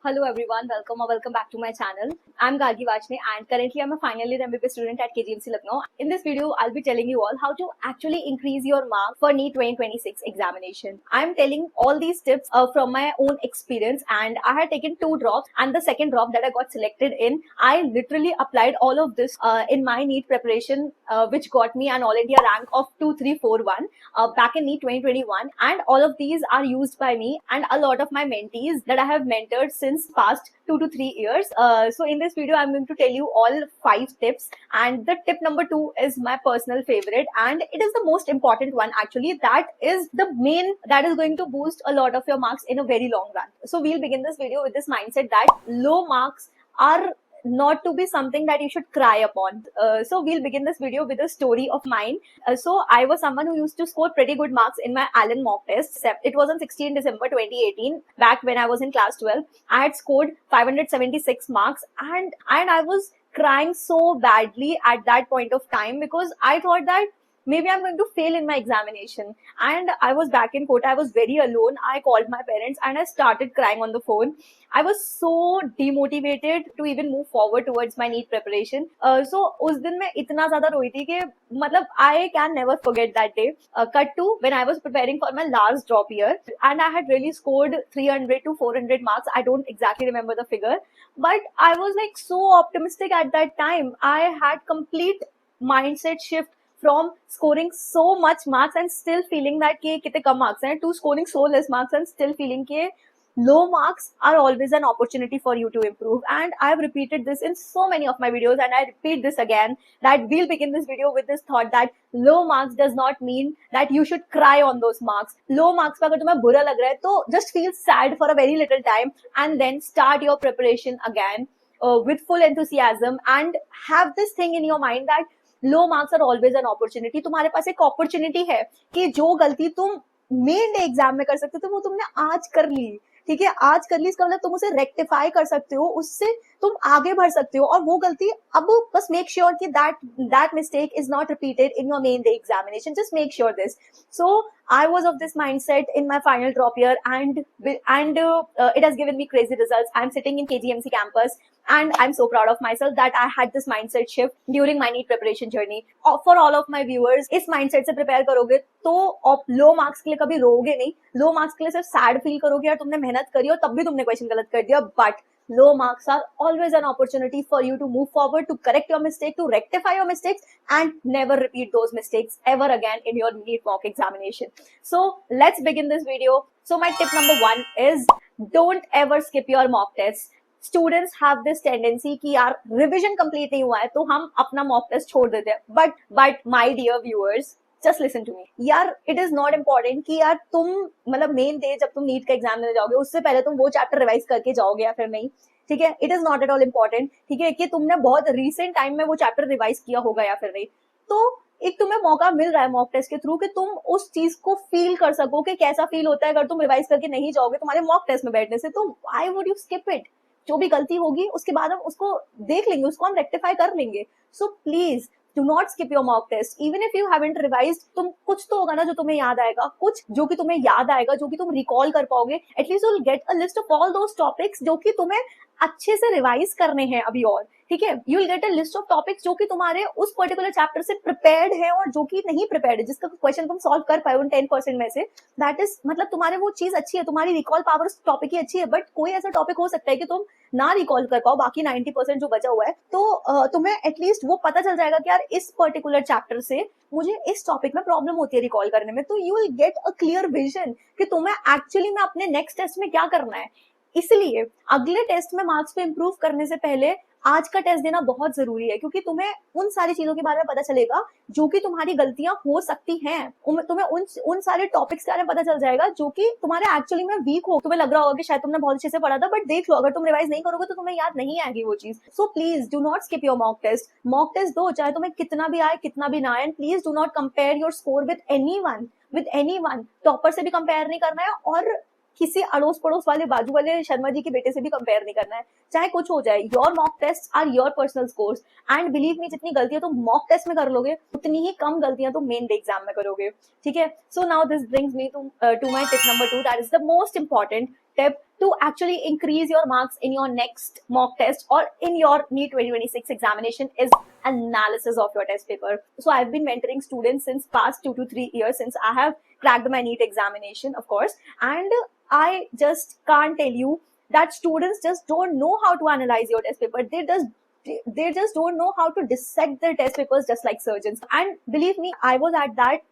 Hello everyone, welcome back to my channel. I'm Gargi Vachne and currently I'm a final year MBBS student at KGMC Lucknow. In this video, I'll be telling you all how to actually increase your mark for NEET 2026 examination. I'm telling all these tips from my own experience, and I had taken 2 drops, and the second drop that I got selected in, I literally applied all of this in my NEET preparation, which got me an All India rank of 2341 back in NEET 2021, and all of these are used by me and a lot of my mentees that I have mentored since past 2 to 3 years. So in this video, I'm going to tell you all 5 tips, and the tip number 2 is my personal favorite, and it is the most important one actually. That is the main that is going to boost a lot of your marks in a very long run. So we'll begin this video with this mindset that low marks are not to be something that you should cry upon. So we'll begin this video with a story of mine. So I was someone who used to score pretty good marks in my Allen mock test. It was on 16 December 2018, back when I was in class 12. I had scored 576 marks, and I was crying so badly at that point of time because I thought that maybe I'm going to fail in my examination. And I was back in Kota. I was very alone. I called my parents and I started crying on the phone. I was so demotivated to even move forward towards my NEET preparation. So उस दिन मैं इतना ज़्यादा रोई थी कि मतलब I can never forget that day. Cut to when I was preparing for my last drop year, and I had really scored 300 to 400 marks. I don't exactly remember the figure, but I was like so optimistic at that time. I had complete mindset shift from scoring so much marks and still feeling that कि कितने कम marks हैं to scoring so less marks and still feeling कि low marks are always an opportunity for you to improve. And I have repeated this in so many of my videos, and I repeat this again, that we'll begin this video with this thought that low marks does not mean that you should cry on those marks. Low marks पे अगर तुम्हें बुरा लग रहा है तो just feel sad for a very little time and then start your preparation again with full enthusiasm, and have this thing in your mind that low marks are always an opportunity. तुम्हारे पास एक opportunity है कि जो गलती तुम main day exam में कर सकते थे वो तुमने आज कर ली. ठीक है, आज कर ली, इसका मतलब तुम उसे रेक्टिफाई कर सकते हो, उससे तुम आगे बढ़ सकते हो. और वो गलती अब बस मेक श्योर कि that mistake is not repeated in your main day examination. Just make sure this. So I was of this mindset in my final drop year, and it has given me crazy results. I'm sitting in KGMC campus, and I'm so proud of myself that I had this mindset shift during my NEET preparation journey. For all of my viewers, इस mindset से prepare करोगे तो आप low marks के लिए कभी रोगे नहीं. Low marks के लिए सिर्फ sad feel करोगे यार तुमने मेहनत करी और तब भी तुमने question गलत कर दिया. But low marks are always an opportunity for you to move forward, to correct your mistake, to rectify your mistakes, and never repeat those mistakes ever again in your NEET mock examination. So let's begin this video. So my tip number 1 is don't ever skip your mock tests. Students have this tendency कि यार revision complete नहीं हुआ है तो हम अपना mock test छोड़ देते हैं. But my dear viewers, just listen to me यार, इट इज नॉट इम्पॉर्टेंट कि यार तुम मतलब मेन डे जब तुम नीट का एग्जाम देने जाओगे उससे पहले तुम वो चैप्टर रिवाइज करके जाओगे या फिर नहीं. ठीक है, it is not at all important. ठीक है, कि तुमने बहुत रिसेंट टाइम में वो चैप्टर रिवाइज किया होगा या फिर नहीं. तो एक तुम्हें मौका मिल रहा है मॉक टेस्ट के थ्रू कि तुम उस चीज को फील कर सको कि कैसा फील होता है अगर तुम रिवाइज करके नहीं जाओगे तुम्हारे मॉक टेस्ट में बैठने से. तो why would you skip it? जो भी गलती होगी उसके बाद हम उसको देख लेंगे, उसको हम रेक्टिफाई कर लेंगे. So please do not skip your mock test. Even if you haven't revised, तुम कुछ तो होगा ना जो तुम्हें याद आएगा, कुछ जो कि तुम्हें याद आएगा, जो कि तुम रिकॉल कर पाओगे. At least you'll get a list of all those topics जो कि तुम्हें अच्छे से रिवाइज करने हैं अभी. और ठीक है, you'll get a list of topics जो कि तुम्हारे उस पर्टिकुलर चैप्टर से प्रिपेयर्ड है और जो कि नहीं प्रिपेयर्ड है, जिसका क्वेश्चन तुम सॉल्व कर पाए उन 10% में से. दैट इज मतलब तुम्हारे वो चीज अच्छी है, तुम्हारी रिकॉल पावर उस टॉपिक की अच्छी है. बट कोई ऐसा टॉपिक हो सकता है कि तुम ना रिकॉल कर पाओ, बाकी 90% जो बचा हुआ है, तो तुम्हें एटलीस्ट वो पता चल जाएगा कि यार इस पर्टिकुलर चैप्टर से मुझे इस टॉपिक में प्रॉब्लम होती है रिकॉल करने में. तो you will get a clear vision कि तुम्हें एक्चुअली में अपने नेक्स्ट टेस्ट में क्या करना है. इसलिए अगले टेस्ट में मार्क्स पे इंप्रूव करने से पहले आज का टेस्ट देना बहुत जरूरी है, क्योंकि तुम्हें उन सारी चीजों के बारे में पता चलेगा जो कि तुम्हारी गलतियां हो सकती हैं. तुम्हें उन सारे टॉपिक्स के बारे में पता चल जाएगा जो कि तुम्हारे एक्चुअली में वीक हो. तुम्हें लग रहा होगा कि शायद तुमने बहुत अच्छे से पढ़ा था, बट देख लो अगर तुम रिवाइज नहीं करोगे तो तुम्हें याद नहीं आएगी वो चीज. So please do not skip your mock test. Mock test दो, चाहे तुम्हें कितना भी आए कितना भी ना आए. And please do not compare your score with anyone. Topper से भी कंपेयर नहीं करना है और किसी अड़ोस पड़ोस वाले बाजू वाले शर्मा जी के बेटे से भी कंपेयर नहीं करना है. चाहे कुछ हो जाए, your mock test are your personal scores. And believe me, जितनी गलतियां तुम मॉक टेस्ट में कर लोगे उतनी ही कम गलतियां तुम मेन डे एग्जाम में करोगे. ठीक है, so now this brings me to my tip number 2, that is the most important tip. to actually increase your marks in your next mock test or in your NEET 2026 examination is analysis of your test paper. So I've been mentoring students since past 2 to 3 years since I have cracked my NEET examination, of course, and I just can't tell you that students just don't know how to analyze your test paper. They just don't know how to dissect their test papers just like surgeons. And believe me, I was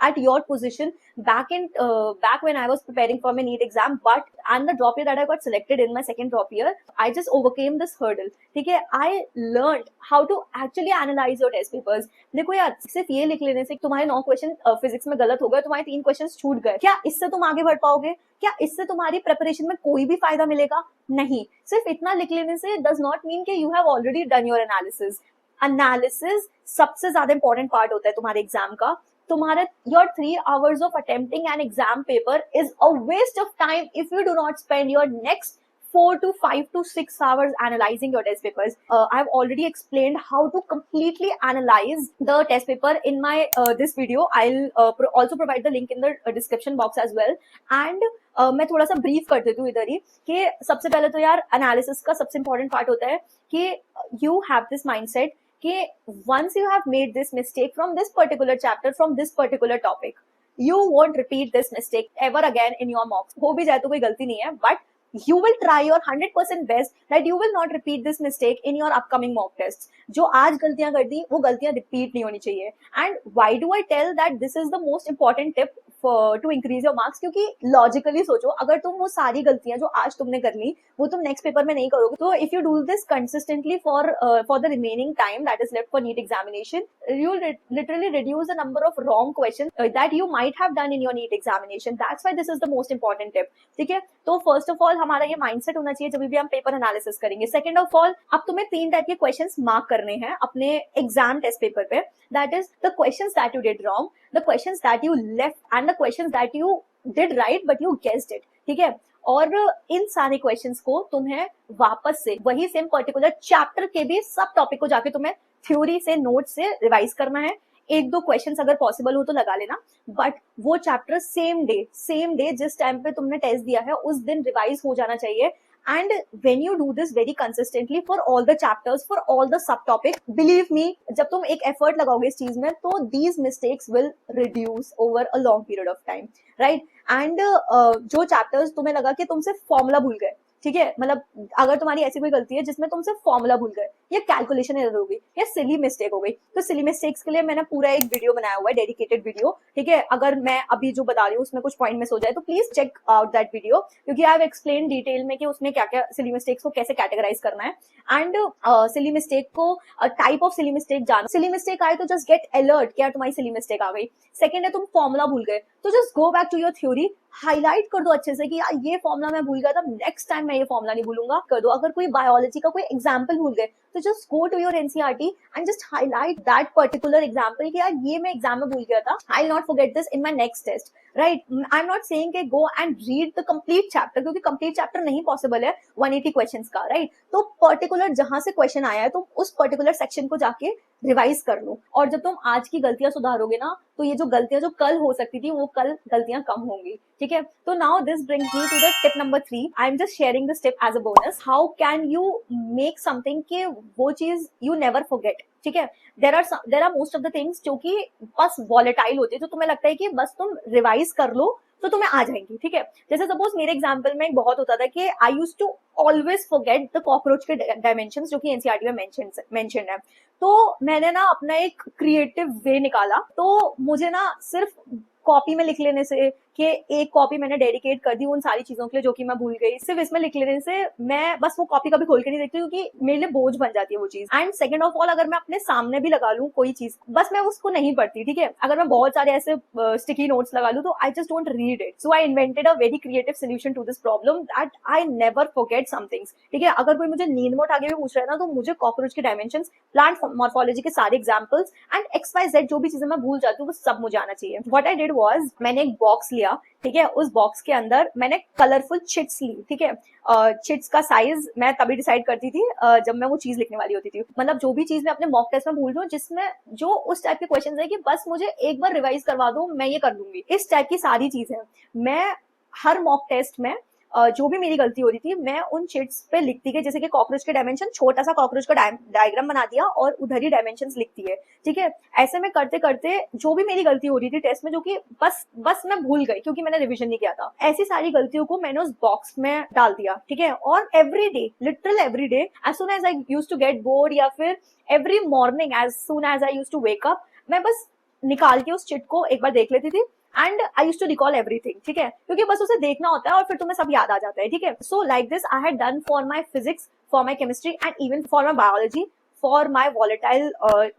at your position back when I was preparing for my NEET exam, but and the drop year that I got selected in my second drop year, I just overcame this hurdle. ठीक है, I learned how to actually analyze your test papers. देखो यार, सिर्फ ये लिख लेने से तुम्हारे 9 क्वेश्चन फिजिक्स में गलत हो गए, तुम्हारे 3 क्वेश्चन छूट गए, क्या इससे तुम आगे बढ़ पाओगे? क्या इससे तुम्हारी प्रिपरेशन में कोई भी फायदा मिलेगा? नहीं. सिर्फ इतना लिख लेने से डज नॉट मीन कि you have already done your analysis. Analysis सबसे ज्यादा इंपॉर्टेंट पार्ट होता है तुम्हारे एग्जाम का. तुम्हारे your 3 hours of attempting an exam paper is a waste of time if you do not spend your next 4 to 5 to 6 hours analyzing your test papers. I've already explained how to completely analyze the test paper in my this video. I'll also provide the link in the description box as well. And मैं थोड़ा सा brief कर देती हूँ इधर ही कि सबसे पहले तो यार एनालिसिस का सबसे इंपॉर्टेंट पार्ट होता है कि यू हैव दिस माइंडसेट कि once you have made this mistake from this particular chapter, from this particular topic, you won't repeat this mistake ever again in your mocks. हो भी जाए तो कोई गलती नहीं है, but you will try your 100% best that you will not repeat this mistake in your upcoming mock tests. जो आज गलतियां कर दी वो गलतियां रिपीट नहीं होनी चाहिए. And why do I tell that this is the most important tip to increase your marks? क्योंकि logically सोचो, अगर तुम वो सारी गलतियां जो आज तुमने कर ली वो तुम नेक्स्ट पेपर में नहीं करोगे, तो if you do this consistently for the remaining time that is left for NEET examination, you will literally reduce the number of wrong questions that you might have done in your NEET examination. That's why this is the most important tip. ठीक है, तो first of all हमारा ये mindset होना चाहिए जब भी हम पेपर एनालिसिस करेंगे. सेकंड ऑफ ऑल, अब तुम्हें 3 टाइप के क्वेश्चंस मार्क करने हैं अपने एग्जाम टेस्ट पेपर पे. That is the questions that you did wrong, the questions that you left and the questions that you did right but you guessed it. ठीक है, और इन सारे क्वेश्चंस को तुम्हें वापस से वही सेम पर्टिकुलर चैप्टर के भी सब टॉपिक को जाके तुम्हें थ्योरी से नोट से रिवाइज करना है. 1-2 क्वेश्चंस अगर पॉसिबल हो तो लगा लेना, बट वो चैप्टर सेम डे जिस टाइम पे तुमने टेस्ट दिया है उस दिन रिवाइज हो जाना चाहिए. And when you do this very consistently for all the chapters, for all the subtopics, believe me, जब तुम एक effort लगाओगे इस चीज में तो these mistakes will reduce over a long period of time, right? And जो chapters तुम्हें लगा कि तुमसे फॉर्मूला भूल गए, ठीक है, मतलब अगर तुम्हारी ऐसी कोई गलती है जिसमें तुमसे फॉर्मूला भूल गए या कैलकुलेशन एरर हो गई या सिली मिस्टेक हो गई, तो सिली मिस्टेक्स के लिए मैंने पूरा एक वीडियो बनाया हुआ है, डेडिकेटेड वीडियो. ठीक है, अगर मैं अभी जो बता रही हूँ उसमें कुछ पॉइंट मिस हो जाए तो please check out that video, क्योंकि आई हैव एक्सप्लेन डिटेल में कि उसमें क्या क्या सिली मिस्टेक्स को कैसे कैटेगराइज करना है. एंड सिली मिस्टेक को टाइप ऑफ सिली मिस्टेक जानो. सिली मिस्टेक आए तो जस्ट गेट अलर्ट क्या तुम्हारी सिली मिस्टेक आ गई. सेकंड है तुम फॉर्मूला भूल गए तो just go back to your theory, highlight कर दो अच्छे से कि यार ये फॉर्मूला मैं भूल गया था, नेक्स्ट टाइम मैं ये फॉर्मूला नहीं भूलूंगा, कर दो. अगर कोई बायोलॉजी का कोई एग्जांपल भूल गए तो just go to your NCERT and just highlight that particular example कि यार ये मैं एग्जाम में भूल गया था, I will not forget this in my next test, right? I am not saying कि go and read the complete chapter, क्योंकि कंप्लीट चैप्टर नहीं पॉसिबल है 180 क्वेश्चंस का, राइट? तो पर्टिकुलर जहां से क्वेश्चन आया है तुम उस पर्टिकुलर सेक्शन को जाके रिवाइज कर लो, और जब तुम आज की गलतियां सुधारोगे ना तो ये जो गलतियां जो कल हो सकती थी वो कल गलतियां कम होंगी. ठीक है, तो now this brings me to the tip number 3. I am just sharing this tip as a bonus. How can you make something कि वो चीज यू नेवर फॉरगेट. ठीक है, there are most of the things जो कि बस volatile होती है, जो तुम्हें लगता है कि बस तुम रिवाइज कर लो तो तुम्हें आ जाएंगी. ठीक है, जैसे सपोज मेरे एग्जांपल में बहुत होता था कि I use to always forget the cockroach के डायमेंशंस जो कि एनसीईआरटी में मेंशन्ड है. तो मैंने ना अपना एक क्रिएटिव वे निकाला, तो मुझे ना सिर्फ कॉपी में लिख लेने से कि एक कॉपी मैंने डेडिकेट कर दी उन सारी चीजों के लिए जो कि मैं भूल गई, सिर्फ इसमें लिख लेने से मैं बस वो कॉपी कभी खोल के नहीं देखती क्योंकि मेरे लिए बोझ बन जाती है वो चीज. एंड सेकंड ऑफ ऑल, अगर मैं अपने सामने भी लगा लूं कोई चीज, बस मैं उसको नहीं पढ़ती. ठीक है, अगर मैं बहुत सारे ऐसे स्टिकी नोट्स लगा लूं तो I just don't read it. So I invented a very creative solution to this problem that I never forget some things. ठीक है, अगर कोई मुझे नींद में उठा के भी पूछ रहा है ना तो मुझे कॉकरोच के डायमेंशंस, प्लांट मॉर्फोलॉजी के सारे एग्जांपल्स एंड XYZ जो भी चीजें मैं भूल जाती हूँ वो सब मुझे आना चाहिए. व्हाट आई डिड वाज, मैंने एक बॉक्स लिया. ठीक है, उस बॉक्स के अंदर मैंने कलरफुल चिट्स ली. ठीक है, चिट्स का साइज मैं तभी डिसाइड करती थी जब मैं वो चीज लिखने वाली होती थी. मतलब जो भी चीज मैं अपने मॉक टेस्ट में भूल रही हूँ जिसमें जो उस टाइप के क्वेश्चन है कि बस मुझे एक बार रिवाइज करवा दो, मैं ये कर लूंगी, इस टाइप की सारी चीजें मैं हर मॉक टेस्ट में जो भी मेरी गलती हो रही थी मैं उन चिट्स पे लिखती गई, जैसे कि कॉकरोच के डायमेंशन, छोटा सा कॉकरोच का डायग्राम बना दिया और उधर ही डायमेंशंस लिखती है, ठीक है। ऐसे में करते करते जो भी मेरी गलती हो रही थी टेस्ट में, जो कि बस मैं भूल गई क्योंकि मैंने रिविजन नहीं किया था, ऐसी सारी गलतियों को मैंने उस बॉक्स में डाल दिया, ठीक है। और every day, literal every day, as soon as I use to get bored या फिर every morning as soon as I use to wake up, मैं बस निकाल के उस चिट को एक बार देख लेती थी and I use to recall everything, ठीक है, क्योंकि बस उसे देखना होता है और फिर तुम्हें सब याद आ जाता है, ठीक है। So like this I had done for my physics, for my chemistry and even for my biology, for my volatile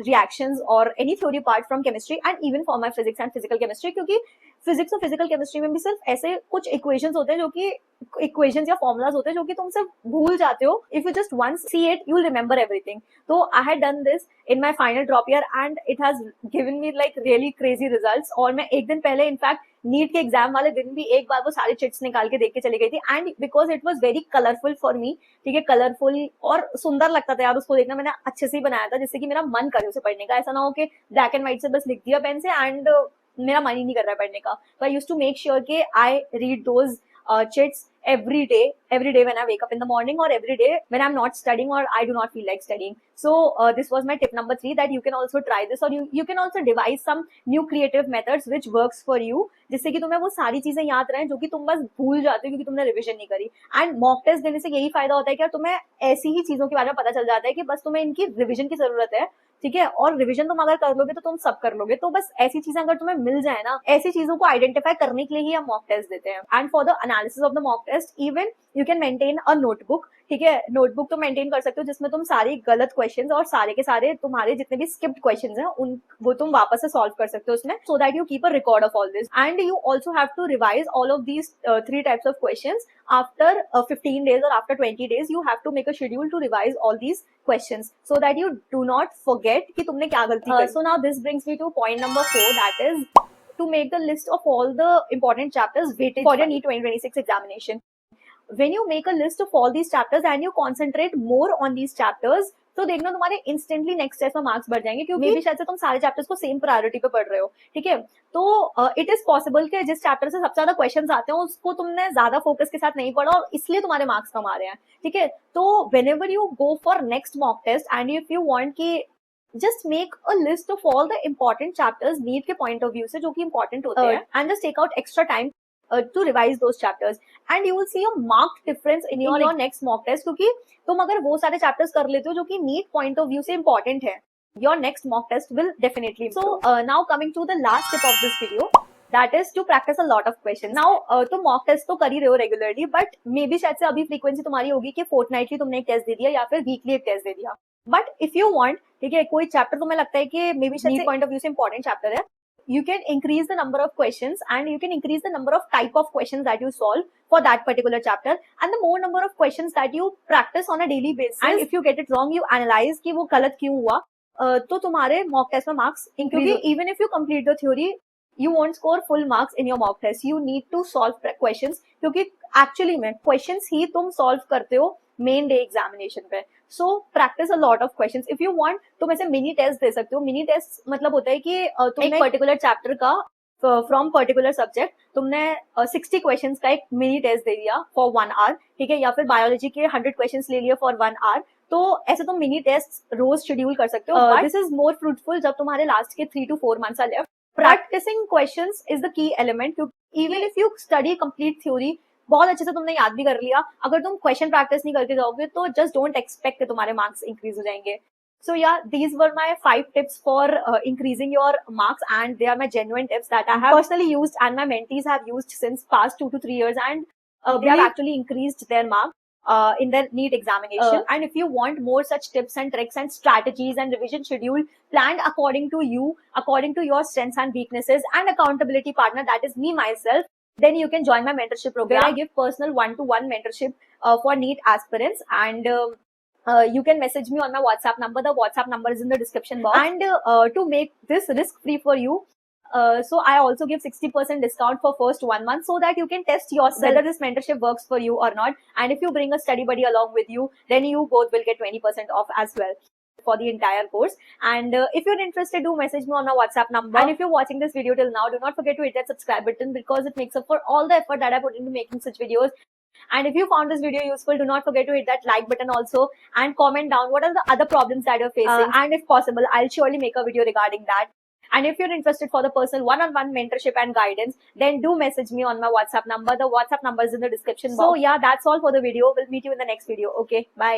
reactions or any theory part from chemistry and even for my physics and physical chemistry, क्योंकि physics और physical chemistry में भी सिर्फ ऐसे कुछ equations होते हैं जो कि इक्वेशंस या फॉर्मुलाज होते हैं जो कि तुम सिर्फ भूल जाते हो, if you just once see it you will remember everything. तो I had done this in my final drop year and it has given me like really crazy results. और मैं एक दिन पहले इनफैक्ट नीट के एग्जाम वाले दिन भी एक बार वो सारी चिट्स निकाल के देख के चली गई थी and because it was very colourful for me, ठीक है, कलरफुल और सुंदर लगता था यार उसको देखना, मैंने अच्छे से ही बनाया था जिससे कि मेरा मन करे उसे पढ़ने का, ऐसा ना हो कि ब्लैक एंड व्हाइट से बस लिख दिया पेन से एंड मेरा मन ही नहीं कर रहा है पढ़ने का। तो I used to make sure कि I read those chits every day when I wake up in the morning or every day when I'm not studying or I do not feel like studying. So this was my tip number 3, that you can also try this or you can also devise some new creative methods which works for you, जिससे कि तुम्हें वो सारी चीजें याद रहें जो कि तुम बस भूल जाते हो क्योंकि तुमने रिविजन नहीं करी। एंड मॉक टेस्ट देने से यही फायदा होता है कि तुम्हें ऐसी ही चीजों के बारे में पता चल जाता है कि बस तुम्हें इनकी रिविजन की जरूरत है, ठीक है, और रिवीजन तुम अगर कर लोगे तो तुम सब कर लोगे। तो बस ऐसी चीजें अगर तुम्हें मिल जाए ना, ऐसी चीजों को आइडेंटिफाई करने के लिए ही हम मॉक टेस्ट देते हैं। And for the analysis of the mock test even you can maintain a notebook, ठीक है, नोटबुक तो मेंटेन कर सकते हो जिसमें तुम सारी गलत क्वेश्चंस और सारे के सारे तुम्हारे जितने भी स्किप्ड क्वेश्चंस हैं उन वो तुम वापस से सॉल्व कर सकते हो उसमें, so that you keep a record of all this. And you also have to revise all of these 3 types of questions after 15 days or after 20 days you have to make a schedule to revise all these questions so that you do not forget कि तुमने क्या गलती करी। So now this brings me to point number 4, that is to make the list of all the important chapters weighted for your NEET 2026 examination. When you make a list of all these chapters and you concentrate more on these chapters, तो देखना तुम्हारे instantly next test में marks बढ़ जाएंगे, क्योंकि भी शायद से तुम सारे चैप्टर्स को सेम प्रायोरिटी पे पढ़ रहे हो, ठीक है। तो इट इज पॉसिबल कि जिस चैप्टर से सबसे ज्यादा क्वेश्चंस आते हैं उसको तुमने ज्यादा फोकस के साथ नहीं पढ़ा और इसलिए तुम्हारे मार्क्स कम आ रहे हैं, ठीक है। तो whenever you go for next mock test and if you want कि just make a list of all the important chapters NEET के पॉइंट ऑफ व्यू से जो कि important होते हैं, and just take out extra time to revise those chapters and you will see a marked difference in your next mock test, क्योंकि तुम अगर वो सारे chapters कर लेते हो जो कि नीट पॉइंट ऑफ व्यू से important है, your next mock test will definitely improve. So now coming to the last tip of this video, that is to practice a lot of questions. Now तुम mock test तो कर ही रहे हो regularly, but maybe शायद से अभी frequency तुम्हारी होगी कि fortnightly तुमने एक टेस्ट दे दिया या फिर weekly एक टेस्ट दे दिया, but if you want, ठीक है, कोई चैप्टर तुम्हें लगता है कि maybe NEET point of view से इंपॉर्टेंट चैप्टर है, you can increase the number of questions and you can increase the number of type of questions that you solve for that particular chapter, and the more number of questions that you practice on a daily basis, and if you get it wrong you analyze कि वो गलत क्यों हुआ, तो तुम्हारे mock test में marks increase, क्योंकि even if you complete the theory you won't score full marks in your mock test, you need to solve questions, क्योंकि actually में questions ही तुम solve करते हो मेन डे एग्जामिनेशन पे। So practice a lot of questions. If you want तुम ऐसे mini test दे सकते हो। मिनी टेस्ट मतलब होता है कि तुमने एक पर्टिकुलर चैप्टर का फ्रॉम पर्टिकुलर सब्जेक्ट तुमने 60 क्वेश्चंस का एक मिनी टेस्ट दे दिया फॉर 1 hour, ठीक है, या फिर बायोलॉजी के 100 क्वेश्चंस ले लिए फॉर 1 hour। तो ऐसे तुम मिनी टेस्ट रोज शेड्यूल कर सकते हो। दिस इज मोर फ्रूटफुल जब तुम्हारे लास्ट के 3 to 4 months are left. Practising questions is the key element, क्योंकि even if you study complete theory, बहुत अच्छे से तुमने याद भी कर लिया, अगर तुम क्वेश्चन प्रैक्टिस नहीं करके जाओगे तो जस्ट डोंट एक्सपेक्ट कि तुम्हारे मार्क्स इंक्रीज हो जाएंगे। So yeah, these were my 5 tips for increasing your marks, and they are my genuine tips that I have personally used and my mentees have used since past 2 to 3 years, and they have actually increased their marks in their NEET examination. And if you want more such tips and tricks and strategies and revision schedule planned according to you, according to your strengths and weaknesses, and accountability partner, that is me myself, then you can join my mentorship program, where I give personal one-to-one mentorship for NEET aspirants, and you can message me on my WhatsApp number. The WhatsApp number is in the description box. And to make this risk-free for you, so I also give 60% discount for first 1 month, so that you can test yourself whether this mentorship works for you or not. And if you bring a study buddy along with you, then you both will get 20% off as well for the entire course. And if you're interested, do message me on my WhatsApp number. And if you're watching this video till now, do not forget to hit that subscribe button, because it makes up for all the effort that I put into making such videos. And if you found this video useful, do not forget to hit that like button also and comment down what are the other problems that you're facing. And if possible, I'll surely make a video regarding that. And if you're interested for the personal one-on-one mentorship and guidance, then do message me on my WhatsApp number. The WhatsApp number is in the description box. So yeah, that's all for the video. We'll meet you in the next video. Okay, bye.